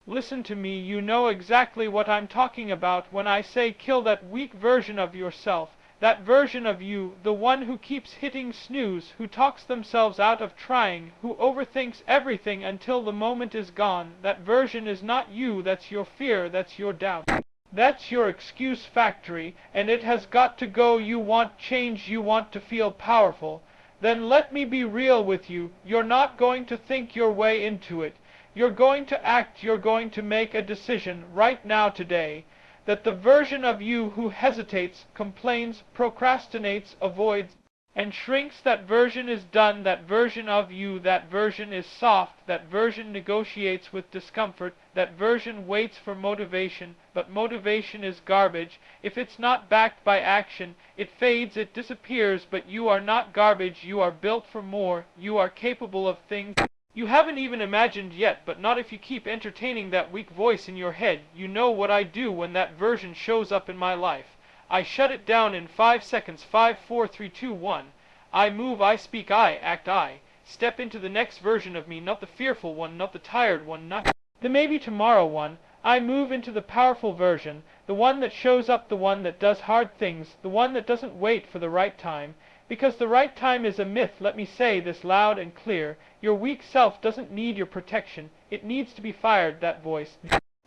Listen to me, you know exactly what I'm talking about when I say kill that weak version of yourself, that version of you, the one who keeps hitting snooze, who talks themselves out of trying, who overthinks everything until the moment is gone. That version is not you, that's your fear, that's your doubt. That's your excuse factory, and it has got to go. You want change, you want to feel powerful. Then let me be real with you. You're not going to think your way into it. You're going to act, you're going to make a decision right now today that the version of you who hesitates, complains, procrastinates, avoids, and shrinks, that version is done, that version of you, that version is soft, that version negotiates with discomfort, that version waits for motivation, but motivation is garbage. If it's not backed by action, it fades, it disappears, but you are not garbage, you are built for more, you are capable of things you haven't even imagined yet, but not if you keep entertaining that weak voice in your head. You know what I do when that version shows up in my life. I shut it down in 5 seconds. 5, 4, 3, 2, 1. I move, I speak, I act, I step into the next version of me, not the fearful one, not the tired one, not the maybe tomorrow one. I move into the powerful version, the one that shows up, the one that does hard things, the one that doesn't wait for the right time. Because the right time is a myth, let me say this loud and clear. Your weak self doesn't need your protection. It needs to be fired. That voice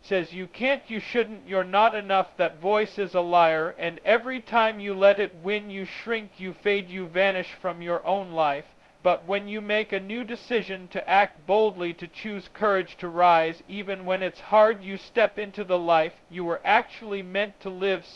says you can't, you shouldn't, you're not enough. That voice is a liar, and every time you let it win, you shrink, you fade, you vanish from your own life. But when you make a new decision to act boldly, to choose courage, to rise, even when it's hard, you step into the life you were actually meant to live.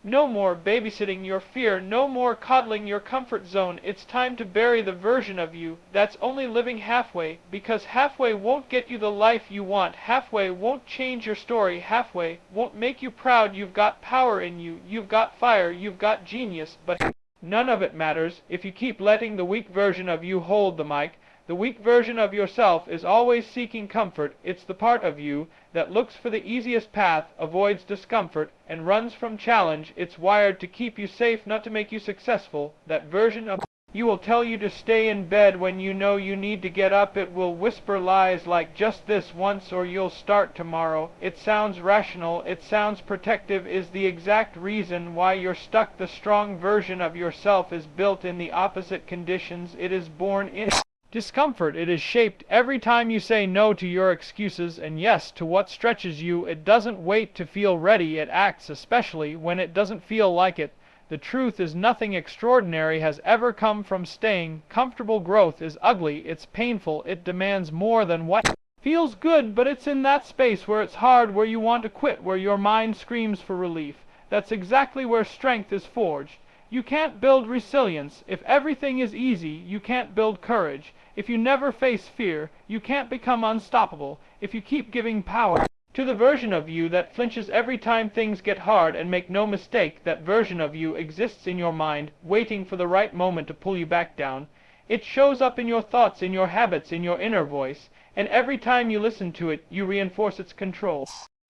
No more babysitting your fear, no more coddling your comfort zone. It's time to bury the version of you that's only living halfway, because halfway won't get you the life you want, halfway won't change your story, halfway won't make you proud. You've got power in you, you've got fire, you've got genius, but none of it matters if you keep letting the weak version of you hold the mic. The weak version of yourself is always seeking comfort. It's the part of you that looks for the easiest path, avoids discomfort, and runs from challenge. It's wired to keep you safe, not to make you successful. That version of you will tell you to stay in bed when you know you need to get up. It will whisper lies like just this once or you'll start tomorrow. It sounds rational, it sounds protective, is the exact reason why you're stuck. The strong version of yourself is built in the opposite conditions. It is born in discomfort. It is shaped every time you say no to your excuses and yes to what stretches you. It doesn't wait to feel ready. It acts, especially when it doesn't feel like it. The truth is nothing extraordinary has ever come from staying comfortable. Growth is ugly, it's painful, it demands more than what feels good, but it's in that space where it's hard, where you want to quit, where your mind screams for relief. That's exactly where strength is forged. You can't build resilience. If everything is easy, you can't build courage. If you never face fear, you can't become unstoppable. If you keep giving power to the version of you that flinches every time things get hard, and make no mistake, that version of you exists in your mind, waiting for the right moment to pull you back down. It shows up in your thoughts, in your habits, in your inner voice, and every time you listen to it, you reinforce its control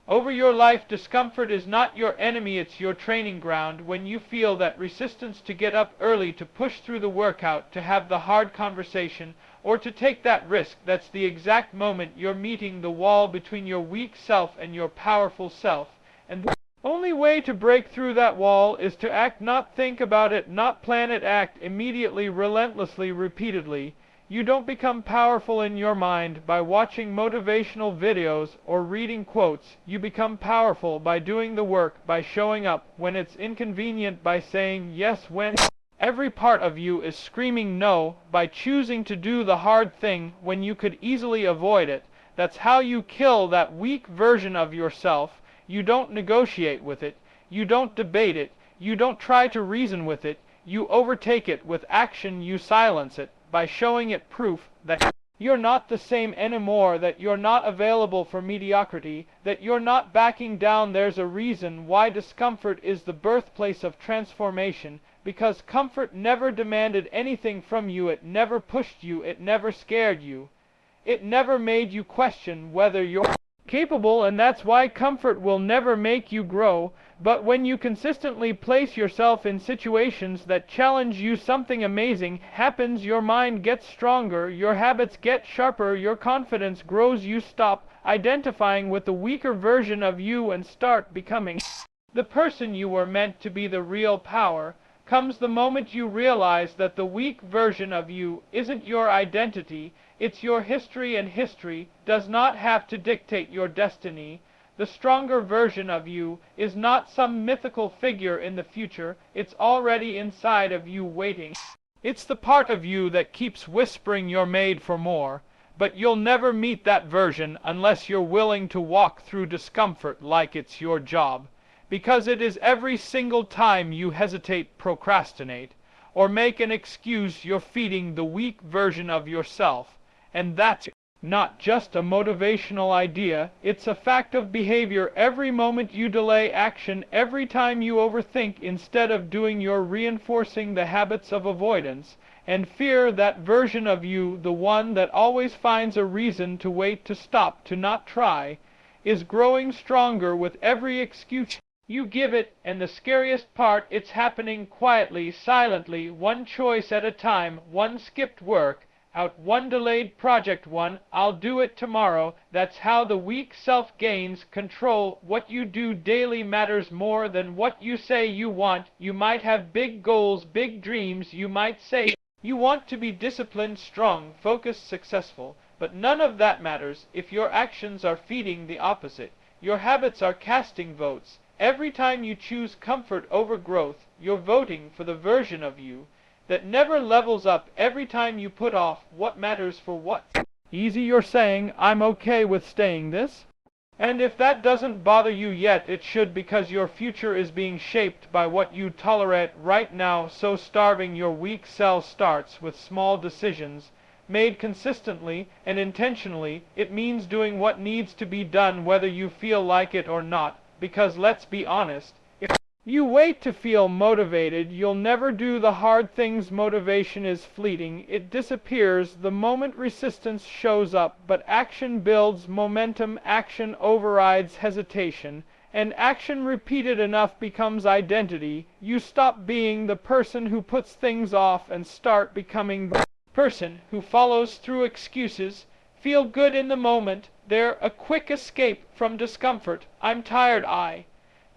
over your life. Discomfort is not your enemy, it's your training ground. When you feel that resistance to get up early, to push through the workout, to have the hard conversation, or to take that risk, that's the exact moment you're meeting the wall between your weak self and your powerful self. And the only way to break through that wall is to act, not think about it, not plan it, act immediately, relentlessly, repeatedly. You don't become powerful in your mind by watching motivational videos or reading quotes. You become powerful by doing the work, by showing up when it's inconvenient, by saying yes when every part of you is screaming no, by choosing to do the hard thing when you could easily avoid it. That's how you kill that weak version of yourself. You don't negotiate with it. You don't debate it. You don't try to reason with it. You overtake it with action. You silence it by showing it proof that you're not the same anymore, that you're not available for mediocrity, that you're not backing down. There's a reason why discomfort is the birthplace of transformation, because comfort never demanded anything from you. It never pushed you. It never scared you. It never made you question whether you're capable, and that's why comfort will never make you grow. But when you consistently place yourself in situations that challenge you, something amazing happens. Your mind gets stronger, your habits get sharper, your confidence grows. You stop identifying with the weaker version of you and start becoming the person you were meant to be. The real power comes the moment you realize that the weak version of you isn't your identity, it's your history, and history does not have to dictate your destiny. The stronger version of you is not some mythical figure in the future, it's already inside of you waiting. It's the part of you that keeps whispering you're made for more, but you'll never meet that version unless you're willing to walk through discomfort like it's your job. Because it is every single time you hesitate, procrastinate, or make an excuse, you're feeding the weak version of yourself. And that's not just a motivational idea, it's a fact of behavior. Every moment you delay action, every time you overthink instead of doing, you're reinforcing the habits of avoidance and fear. That version of you, the one that always finds a reason to wait, to stop, to not try, is growing stronger with every excuse you give it. And the scariest part, it's happening quietly, silently, one choice at a time, one skipped work out, one delayed project, one "I'll do it tomorrow." That's how the weak self gains control. What you do daily matters more than what you say you want. You might have big goals, big dreams, you might say you want to be disciplined, strong, focused, successful, but none of that matters if your actions are feeding the opposite. Your habits are casting votes. Every time you choose comfort over growth, you're voting for the version of you that never levels up. Every time you put off what matters for what easy, you're saying, "I'm okay with staying this." And if that doesn't bother you yet, it should, because your future is being shaped by what you tolerate right now. So starving your weak self starts with small decisions made consistently and intentionally. It means doing what needs to be done whether you feel like it or not. Because let's be honest, if you wait to feel motivated, you'll never do the hard things. Motivation is fleeting, it disappears the moment resistance shows up, but action builds momentum. Action overrides hesitation, and action repeated enough becomes identity. You stop being the person who puts things off and start becoming the person who follows through. Excuses feel good in the moment, they're a quick escape from discomfort. "I'm tired, I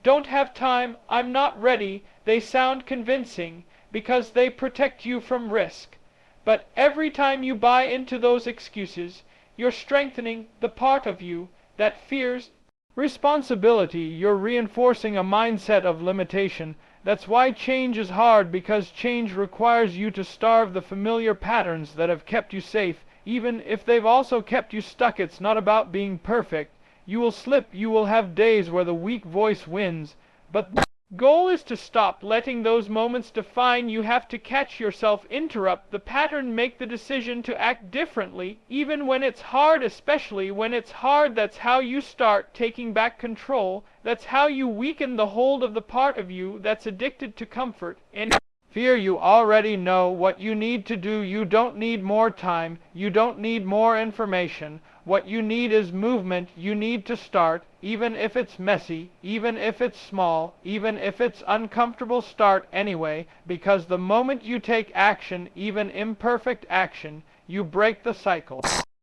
don't have time, I'm not ready." They sound convincing because they protect you from risk. But every time you buy into those excuses, you're strengthening the part of you that fears responsibility. You're reinforcing a mindset of limitation. That's why change is hard, because change requires you to starve the familiar patterns that have kept you safe, even if they've also kept you stuck. It's not about being perfect. You will slip, you will have days where the weak voice wins, but the goal is to stop letting those moments define you. Have to catch yourself, interrupt the pattern, make the decision to act differently, even when it's hard, especially when it's hard. That's how you start taking back control. That's how you weaken the hold of the part of you that's addicted to comfort and fear. You already know what you need to do. You don't need more time. You don't need more information. What you need is movement. You need to start, even if it's messy, even if it's small, even if it's uncomfortable. Start anyway, because the moment you take action, even imperfect action, you break the cycle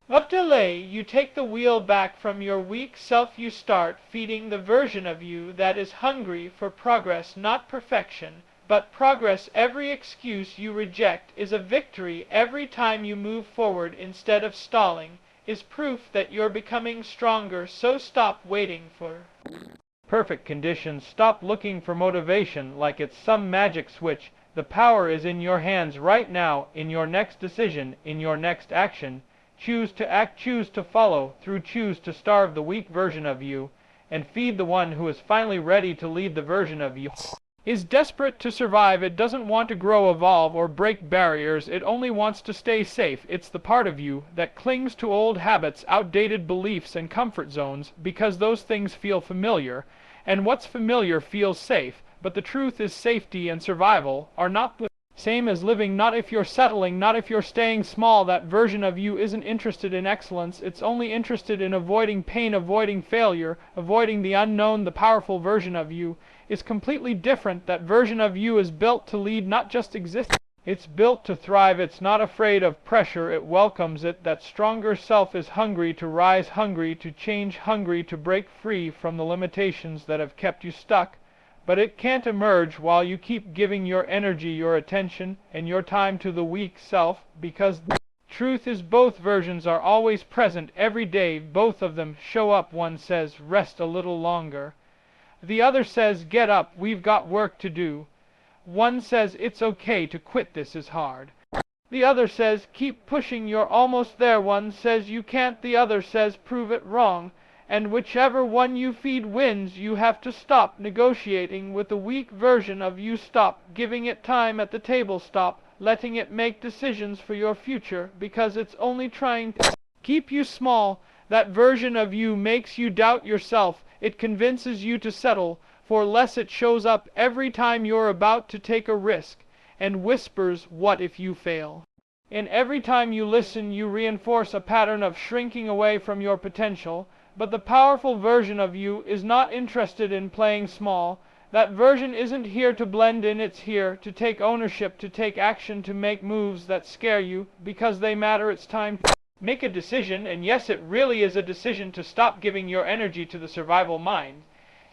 of delay. You take the wheel back from your weak self. You start feeding the version of you that is hungry for progress, not perfection, but progress. Every excuse you reject is a victory. Every time you move forward instead of stalling is proof that you're becoming stronger. So stop waiting for perfect conditions. Stop looking for motivation like it's some magic switch. The power is in your hands right now, in your next decision, in your next action. Choose to act, choose to follow through, choose to starve the weak version of you and feed the one who is finally ready to lead. The version of you is desperate to survive. It doesn't want to grow, evolve, or break barriers. It only wants to stay safe. It's the part of you that clings to old habits, outdated beliefs, and comfort zones because those things feel familiar, and what's familiar feels safe. But the truth is, safety and survival are not the Same as living. Not if you're settling, not if you're staying small. That version of you isn't interested in excellence. It's only interested in avoiding pain, avoiding failure, avoiding the unknown. The powerful version of you is completely different. That version of you is built to lead, not just exist. It's built to thrive. It's not afraid of pressure. It welcomes it. That stronger self is hungry to rise, hungry to change, hungry to break free from the limitations that have kept you stuck. But it can't emerge while you keep giving your energy, your attention, and your time to the weak self, because the truth is both versions are always present every day. Both of them show up. One says, rest a little longer. The other says, get up, we've got work to do. One says, it's okay to quit, this is hard. The other says, keep pushing, you're almost there. One says, you can't. The other says, prove it wrong. And whichever one you feed wins. You have to stop negotiating with the weak version of you. Stop giving it time at the table. Stop letting it make decisions for your future, because it's only trying to keep you small. That version of you makes you doubt yourself. It convinces you to settle for less. It shows up every time you're about to take a risk and whispers, what if you fail? And every time you listen, you reinforce a pattern of shrinking away from your potential. But the powerful version of you is not interested in playing small. That version isn't here to blend in. It's here to take ownership, to take action, to make moves that scare you because they matter. It's time to make a decision. And yes, it really is a decision to stop giving your energy to the survival mind.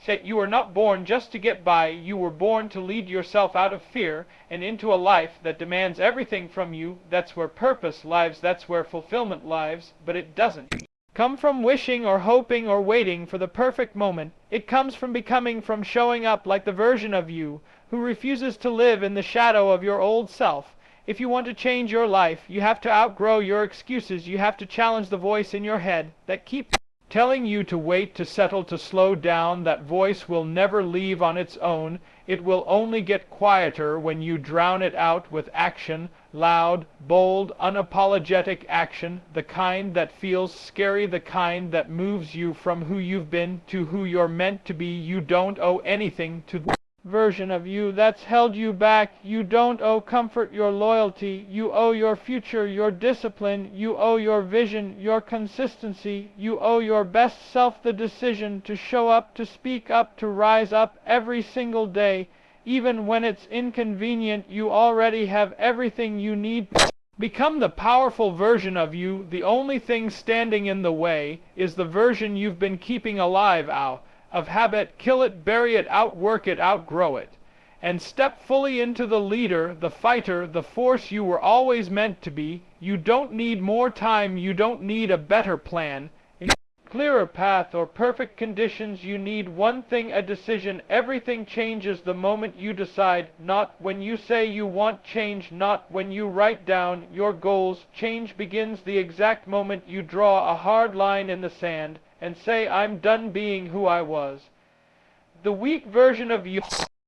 Say, you were not born just to get by. You were born to lead yourself out of fear and into a life that demands everything from you. That's where purpose lives. That's where fulfillment lives. But it doesn't come from wishing or hoping or waiting for the perfect moment. It comes from becoming, from showing up like the version of you who refuses to live in the shadow of your old self. If you want to change your life, you have to outgrow your excuses. You have to challenge the voice in your head that keeps telling you to wait, to settle, to slow down. That voice will never leave on its own. It will only get quieter when you drown it out with action. Loud, bold, unapologetic action. The kind that feels scary, the kind that moves you from who you've been to who you're meant to be. You don't owe anything to the version of you that's held you back. You don't owe comfort, your loyalty. You owe your future, your discipline. You owe your vision, your consistency. You owe your best self the decision to show up, to speak up, to rise up every single day. Even when it's inconvenient, you already have everything you need. Become the powerful version of you. The only thing standing in the way is the version you've been keeping alive out of habit. Kill it, bury it, outwork it, outgrow it. And step fully into the leader, the fighter, the force you were always meant to be. You don't need more time. You don't need a better plan, clearer path, or perfect conditions. You need one thing, a decision. Everything changes the moment you decide. Not when you say you want change, not when you write down your goals. Change begins the exact moment you draw a hard line in the sand and say, I'm done being who I was. The weak version of you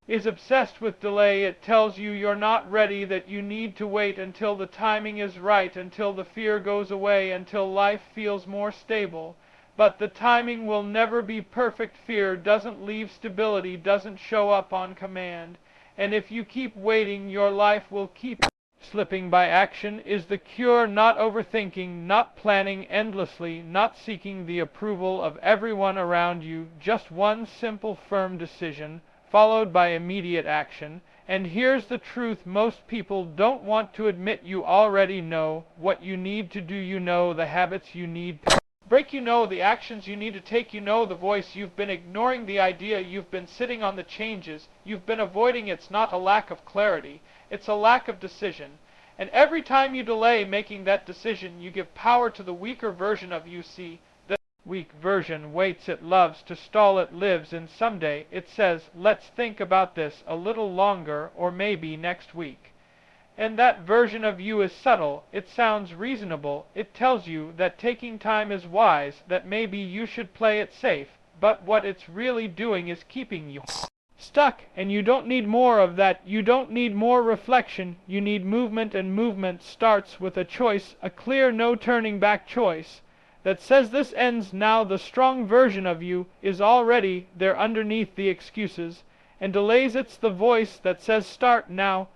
is obsessed with delay. It tells you you're not ready, that you need to wait until the timing is right, until the fear goes away, until life feels more stable. But the timing will never be perfect. Fear doesn't leave stability, doesn't show up on command. And if you keep waiting, your life will keep slipping by. Action is the cure, not overthinking, not planning endlessly, not seeking the approval of everyone around you. Just one simple, firm decision, followed by immediate action. And here's the truth most people don't want to admit. You already know what you need to do. You know the habits you need to break. You know the actions you need to take. You know the voice you've been ignoring, the idea you've been sitting on, the changes you've been avoiding. It's not a lack of clarity, it's a lack of decision. And every time you delay making that decision, you give power to the weaker version of you. See, the weak version waits, it loves to stall, it lives in someday. It says, let's think about this a little longer, or maybe next week. And that version of you is subtle. It sounds reasonable. It tells you that taking time is wise, that maybe you should play it safe. But what it's really doing is keeping you stuck. And you don't need more of that. You don't need more reflection. You need movement, and movement starts with a choice, a clear, no turning back choice that says this ends now. The strong version of you is already there underneath the excuses and delays. It's the voice that says start now.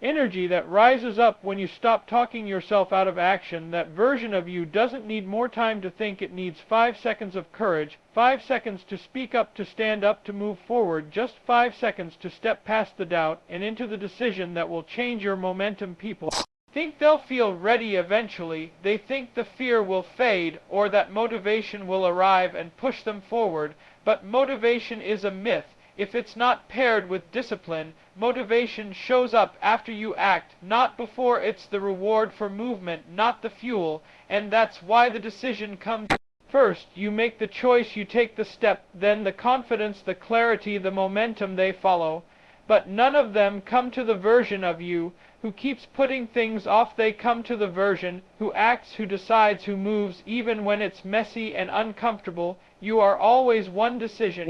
Energy that rises up when you stop talking yourself out of action. That version of you doesn't need more time to think. It needs 5 seconds of courage, 5 seconds to speak up, to stand up, to move forward, just 5 seconds to step past the doubt and into the decision that will change your momentum. People think they'll feel ready eventually. They think the fear will fade or that motivation will arrive and push them forward. But motivation is a myth. If it's not paired with discipline, motivation shows up after you act, not before. It's the reward for movement, not the fuel, and that's why the decision comes first. You make the choice, you take the step, then the confidence, the clarity, the momentum, they follow. But none of them come to the version of you who keeps putting things off. They come to the version who acts, who decides, who moves, even when it's messy and uncomfortable. You are always one decision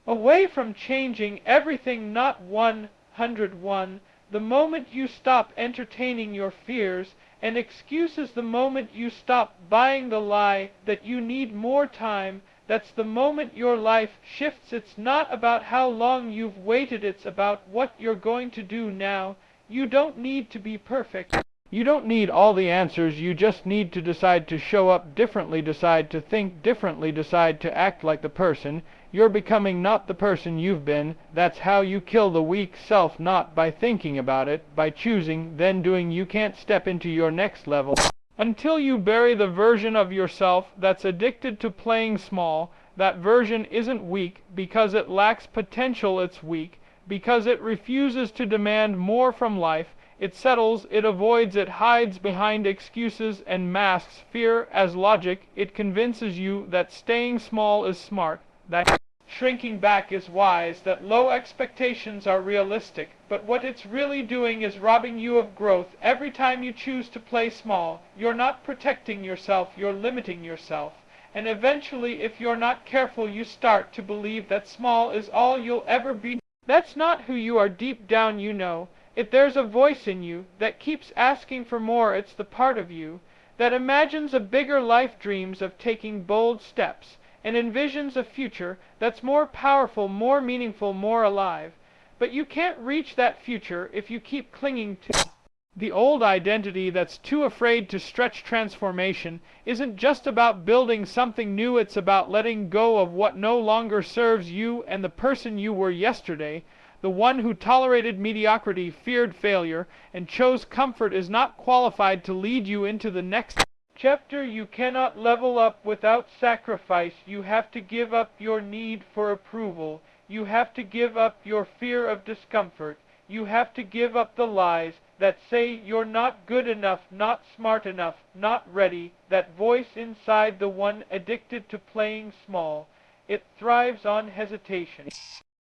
away from changing everything, not 101. The moment you stop entertaining your fears and excuses, the moment you stop buying the lie that you need more time, that's the moment your life shifts. It's not about how long you've waited, it's about what you're going to do now. You don't need to be perfect. You don't need all the answers. You just need to decide to show up differently, decide to think differently, decide to act like the person you're becoming, not the person you've been. That's how you kill the weak self, not by thinking about it, by choosing, then doing. You can't step into your next level until you bury the version of yourself that's addicted to playing small. That version isn't weak because it lacks potential. It's weak because it refuses to demand more from life. It settles, it avoids, it hides behind excuses and masks fear as logic. It convinces you that staying small is smart, that shrinking back is wise, that low expectations are realistic. But what it's really doing is robbing you of growth. Every time you choose to play small, you're not protecting yourself, you're limiting yourself. And eventually, if you're not careful, you start to believe that small is all you'll ever be. That's not who you are. Deep down you know. If there's a voice in you that keeps asking for more, it's the part of you that imagines a bigger life, dreams of taking bold steps, and envisions a future that's more powerful, more meaningful, more alive. But you can't reach that future if you keep clinging to the old identity that's too afraid to stretch. Transformation isn't just about building something new, it's about letting go of what no longer serves you and the person you were yesterday. The one who tolerated mediocrity, feared failure, and chose comfort is not qualified to lead you into the next chapter. You cannot level up without sacrifice. You have to give up your need for approval. You have to give up your fear of discomfort. You have to give up the lies that say you're not good enough, not smart enough, not ready. That voice inside, the one addicted to playing small, it thrives on hesitation.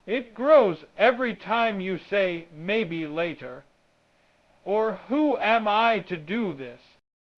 It grows every time you say, maybe later, or who am I to do this?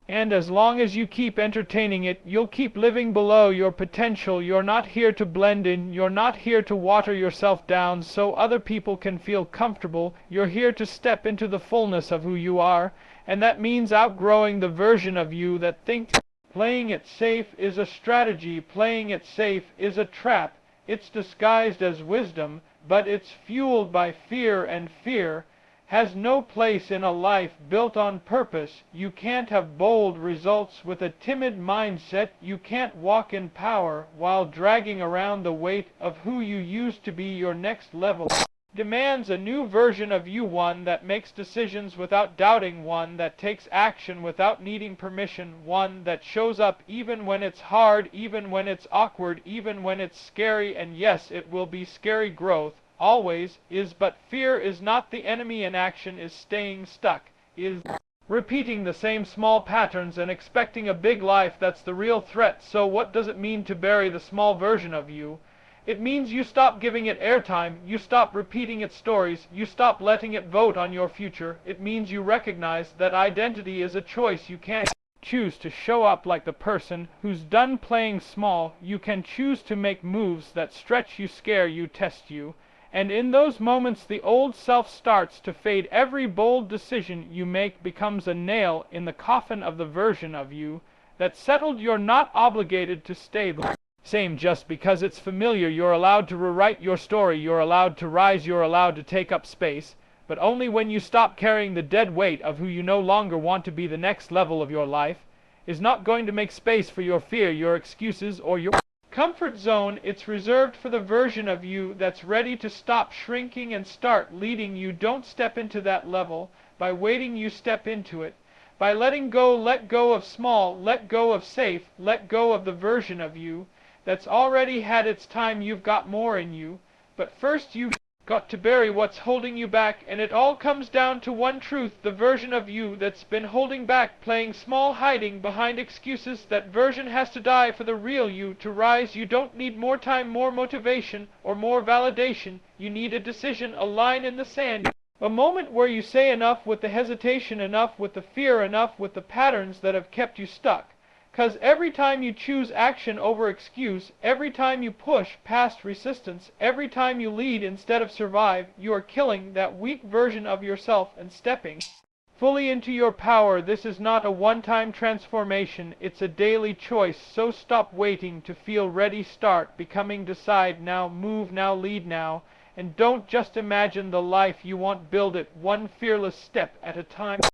And as long as you keep entertaining it, you'll keep living below your potential. You're not here to blend in. You're not here to water yourself down so other people can feel comfortable. You're here to step into the fullness of who you are, and that means outgrowing the version of you that thinks playing it safe is a strategy. Playing it safe is a trap. It's disguised as wisdom, but it's fueled by fear, and fear has no place in a life built on purpose. You can't have bold results with a timid mindset. You can't walk in power while dragging around the weight of who you used to be. Your next level demands a new version of you, one that makes decisions without doubting, one that takes action without needing permission, one that shows up even when it's hard, even when it's awkward, even when it's scary. And yes, it will be scary. Growth always is, but fear is not the enemy. Inaction is staying stuck, is repeating the same small patterns and expecting a big life. That's the real threat. So what does it mean to bury the small version of you? It means you stop giving it airtime, you stop repeating its stories, you stop letting it vote on your future. It means you recognize that identity is a choice. You can't choose to show up like the person who's done playing small. You can choose to make moves that stretch you, scare you, test you. And in those moments the old self starts to fade. Every bold decision you make becomes a nail in the coffin of the version of you that settled. You're not obligated to stay the same just because it's familiar. You're allowed to rewrite your story. You're allowed to rise. You're allowed to take up space. but only when you stop carrying the dead weight of who you no longer want to be the next level of your life is not going to make space for your fear, your excuses, or your comfort zone. It's reserved for the version of you that's ready to stop shrinking and start leading. You don't step into that level by waiting, you step into it by letting go. Let go of small, let go of safe, let go of the version of you that's already had its time. You've got more in you, but first you've got to bury what's holding you back, and it all comes down to one truth: the version of you that's been holding back, playing small, hiding behind excuses. That version has to die for the real you to rise. You don't need more time, more motivation, or more validation. You need a decision, a line in the sand, a moment where you say enough with the hesitation, enough with the fear, enough with the patterns that have kept you stuck. 'Cause every time you choose action over excuse, every time you push past resistance, every time you lead instead of survive, you are killing that weak version of yourself and stepping fully into your power. This is not a one-time transformation, it's a daily choice. So stop waiting to feel ready, start becoming. Decide now, move now, lead now, and don't just imagine the life you want, build it one fearless step at a time.